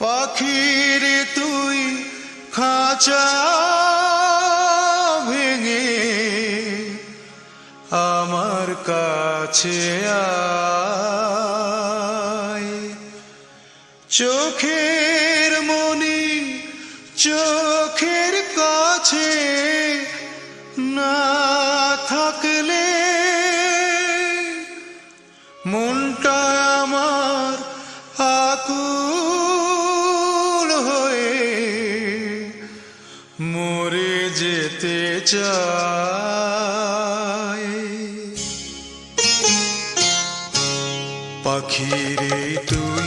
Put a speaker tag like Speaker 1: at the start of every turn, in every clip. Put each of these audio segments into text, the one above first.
Speaker 1: পাখিরে তুই খাঁচা ভেঙে আমার কাছে আয়, চোখের মনি চোখের কাছে না থাকলে মনটা আমার আকুল হয়ে মরে যেতে চায়। পাখিরে তুই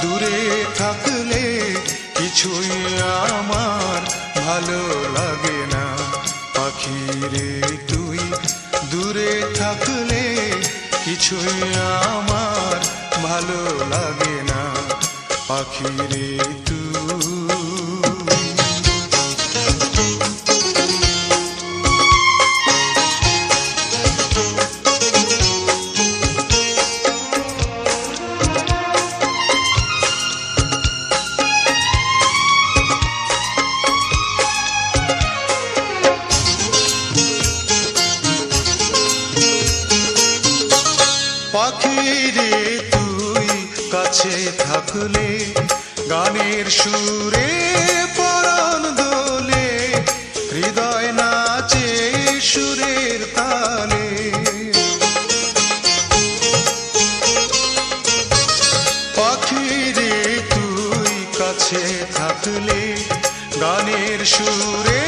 Speaker 1: দূরে থাকলে কিছুই আমার ভালো লাগে না, পাখিরে তুই দূরে থাকলে কিছুই আমার ভালো লাগে না, পাখিরে তুই। পাখিরে তুই কাছে থাকলে গানের সুরে পরাণ দোলে, হৃদয় নাচে সুরের তালে। পাখিরে তুই কাছে থাকলে গানের সুরে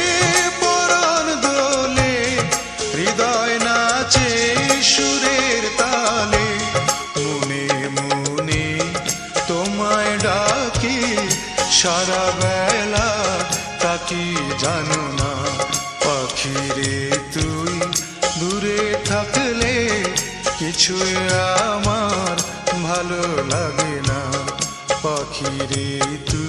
Speaker 1: পরাণ দোলে, হৃদয় নাচে সুরের তালে। মনে মনে তোমায় ডাকি সারা বেলা তাকি জানো না, পাখিরে তুই দূরে থাকলে কিছুই আমার ভালো লাগে না, পাখিরে তুই।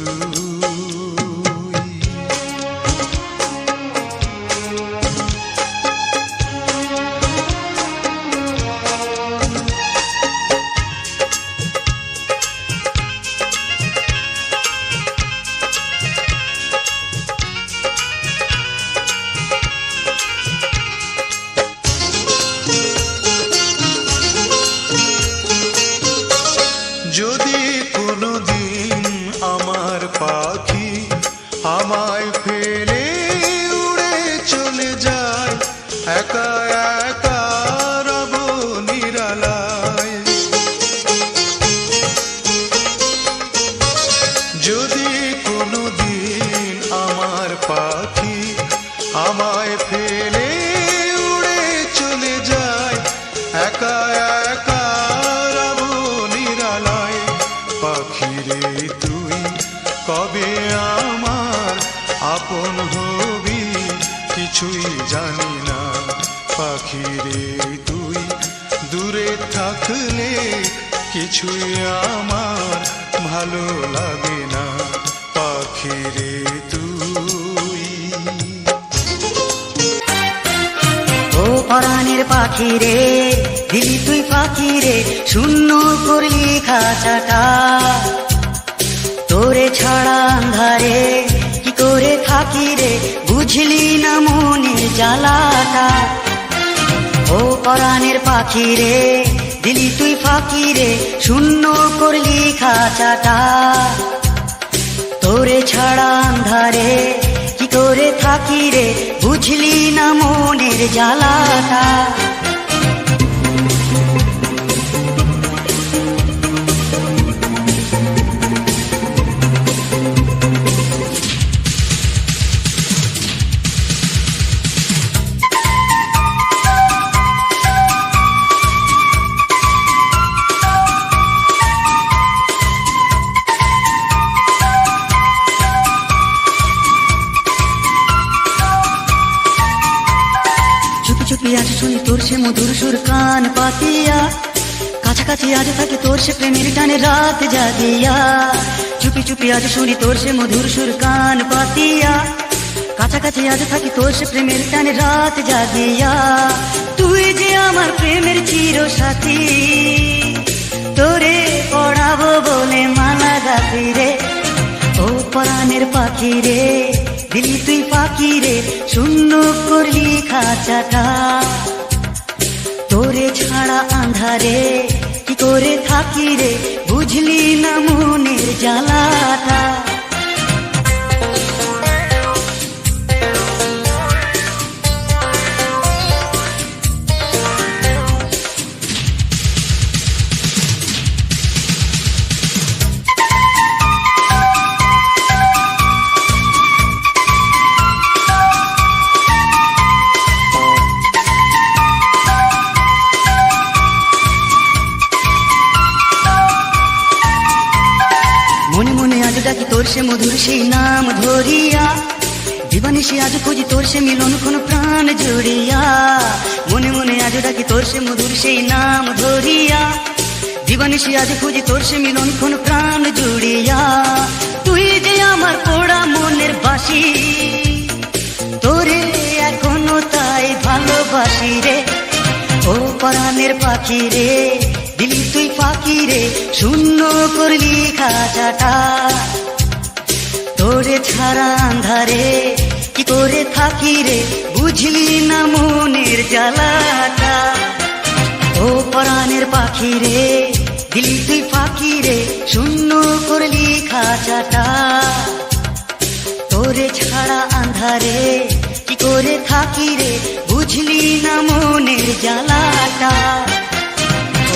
Speaker 1: যদি কোনোদিন আমার পাখি আমায় ফেলে উড়ে চলে যায়, একা একা রব নিরালায়। যদি কোনোদিন আমার পাখি আমায় ফেলে উড়ে চলে যায়, একা একা রব নিরালায়, পাখিরে তুই কবে আমার আপন হবি কিছুই জানি না, পাখিরে তুই দূরে থাকলে কিছুই আমার ভালো লাগে না, পাখিরে তুই।
Speaker 2: ও পরাণের পাখিরে দিলি তুই পাখিরে শূন্য করলি খাঁচাটা, তোরে ছাড়া আন্ধারে কি করে থাকি রে বুঝলি না মনের জ্বালাটা। ও পরাণের পাখিরে দিলি তুই ফাঁকিরে শূন্য করলি খাঁচাটা, তোরে ছাড়া আন্ধারে কি করে থাকি রে বুঝলি না মনের জ্বালাটা। চুপি আজ শুনি তোর সে মধুর সুর কান পাতিয়া, কাছাকাছি আজ থাকি তোর সে প্রেমের টানে রাত জাগিয়া। চুপি চুপি আজ শুনি তোর সে মধুর সুর কান পাতিয়া, কাছাকাছি আজ থাকি তোর সে প্রেমের টানে রাত জাগিয়া। তুই যে আমার প্রেমের চির সাথী, তোরে পড়াবো বলে মালা গাথি রে। পরাণের পাখি রে, দিলি তুই পাখি রে, শূন্য করলি খাঁচাটা। তোরে ছাড়া আন্ধারে কি করে থাকি রে, বুঝলি না মনের জ্বালাটা। মনে মনে আজ ডাকি তোর সে মধুর সেই নাম ধরিয়া, দিবানিশি আজ খুঁজি তোর সে মিলন কোন প্রাণ জড়িয়া। মনে মনে আজ ডাকি তোর সে মধুর সেই নাম ধরিয়া, দিবানিশি আজ খুঁজি তোর সে মিলন কোন প্রাণ জুড়িয়া। তুই যে আমার পোড়া মনের বাসি, তোরে এখনো তাই ভালোবাসি রে। ও পরাণের পাখি রে, দিলি তুই পাখি রে, শূন্য করলি খাঁচাটা। তোরে ছাড়া আন্ধারে কি করে থাকি রে, বুঝলি না মনের জ্বালাটা। ও পরাণের পাখি রে, দিলি তুই পাখি রে, শূন্য করলি খাঁচাটা। তোরে ছাড়া আন্ধারে কি করে থাকি রে, বুঝলি না মনের জ্বালাটা।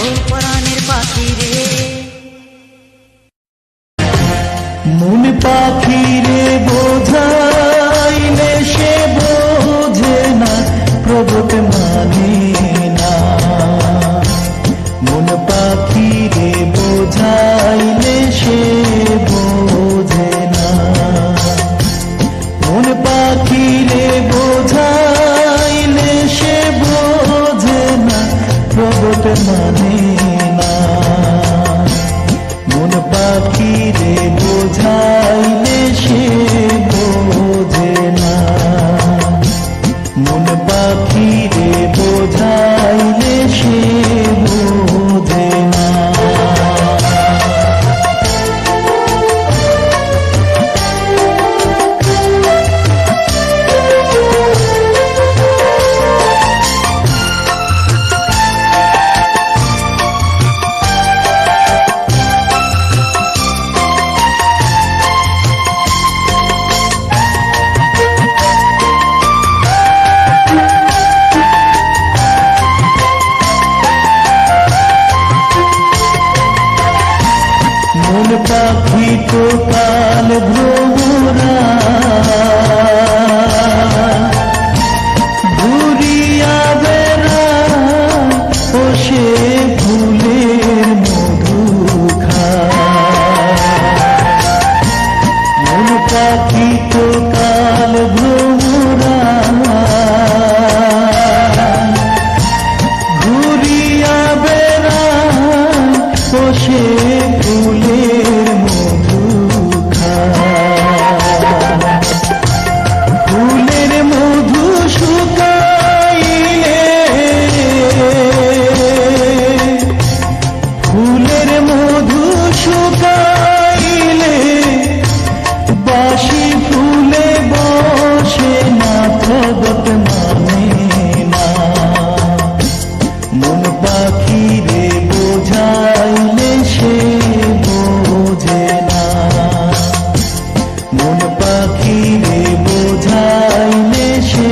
Speaker 2: ও পরাণের পাখি রে।
Speaker 3: মন পাখি রে বোঝাইলে সে বোঝে না, প্রভুত মানে না। মন পাখি রে বোঝাইলে সে বোঝে না। মন পাখি রে বোঝাইলে সে বোঝে না, প্রভুত মানে না। মন পাখি রে বোঝাইলে সে বোঝে না। মন পাখি রে বোঝাইলে সে বোঝে না। মন পাখি তো কাল ভ্রমরা, ঘুরিয়া বেড়া ও সে ফুলের মধু খায়। মন পাখি তো কাল ভ্রমরা, ঘুরিয়া বেড়া ও সে ফুলের মধু খায়। ফুলের মধু শুকাইলে, ফুলের মধু শুকাইলে, বাসি ফুলে বসে না, প্রগত মানে না। মন পাখি রে বোঝাইলে সে বোঝে না। মন পাখি রে বোঝাইলে সে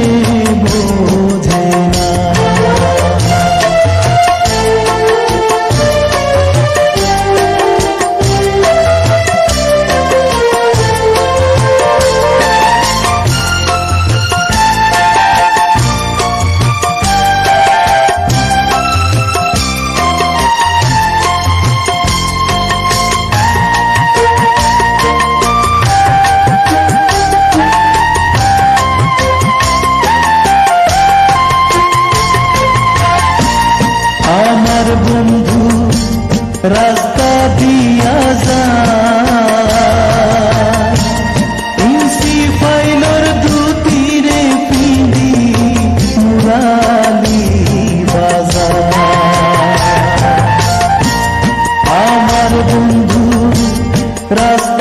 Speaker 3: বোঝে না। আমার বন্ধু রাস্তা দিয়া যায়, ইনসি ফাইলর দুতীরে পিঁধি মুরালি বাজার। আমার বন্ধু রাস্তা